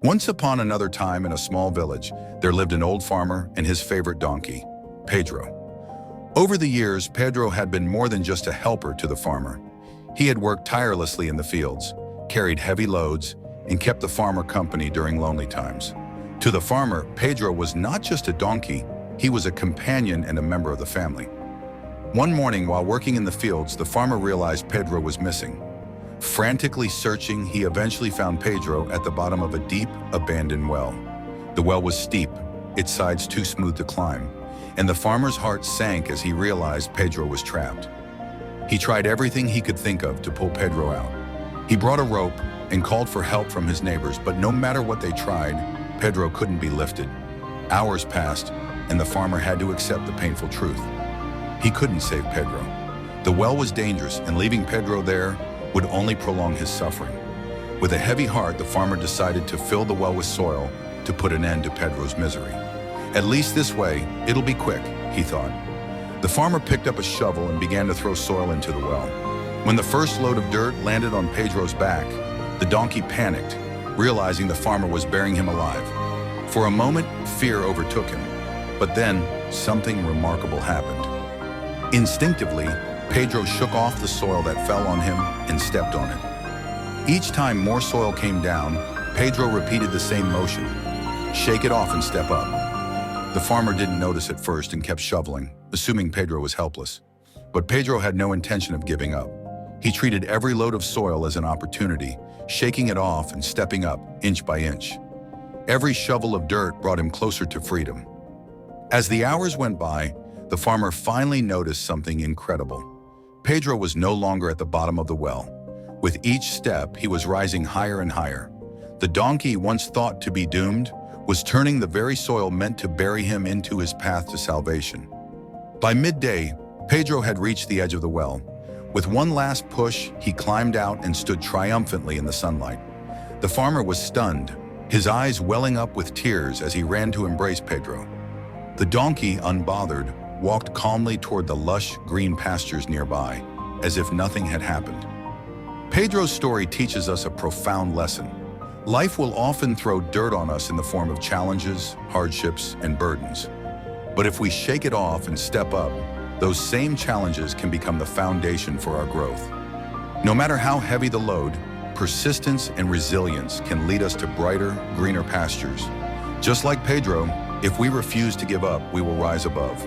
Once upon another time in a small village, there lived an old farmer and his favorite donkey, Pedro. Over the years, Pedro had been more than just a helper to the farmer. He had worked tirelessly in the fields, carried heavy loads, and kept the farmer company during lonely times. To the farmer, Pedro was not just a donkey, he was a companion and a member of the family. One morning while working in the fields, the farmer realized Pedro was missing. Frantically searching, he eventually found Pedro at the bottom of a deep, abandoned well. The well was steep, its sides too smooth to climb, and the farmer's heart sank as he realized Pedro was trapped. He tried everything he could think of to pull Pedro out. He brought a rope and called for help from his neighbors, but no matter what they tried, Pedro couldn't be lifted. Hours passed, and the farmer had to accept the painful truth. He couldn't save Pedro. The well was dangerous, and leaving Pedro there would only prolong his suffering. With a heavy heart, the farmer decided to fill the well with soil to put an end to Pedro's misery. At least this way, it'll be quick, he thought. The farmer picked up a shovel and began to throw soil into the well. When the first load of dirt landed on Pedro's back, the donkey panicked, realizing the farmer was burying him alive. For a moment, fear overtook him, but then something remarkable happened. Instinctively, Pedro shook off the soil that fell on him and stepped on it. Each time more soil came down, Pedro repeated the same motion. Shake it off and step up. The farmer didn't notice at first and kept shoveling, assuming Pedro was helpless. But Pedro had no intention of giving up. He treated every load of soil as an opportunity, shaking it off and stepping up inch by inch. Every shovel of dirt brought him closer to freedom. As the hours went by, the farmer finally noticed something incredible. Pedro was no longer at the bottom of the well. With each step, he was rising higher and higher. The donkey, once thought to be doomed, was turning the very soil meant to bury him into his path to salvation. By midday, Pedro had reached the edge of the well. With one last push, he climbed out and stood triumphantly in the sunlight. The farmer was stunned, his eyes welling up with tears as he ran to embrace Pedro. The donkey, unbothered, walked calmly toward the lush, green pastures nearby, as if nothing had happened. Pedro's story teaches us a profound lesson. Life will often throw dirt on us in the form of challenges, hardships, and burdens. But if we shake it off and step up, those same challenges can become the foundation for our growth. No matter how heavy the load, persistence and resilience can lead us to brighter, greener pastures. Just like Pedro, if we refuse to give up, we will rise above.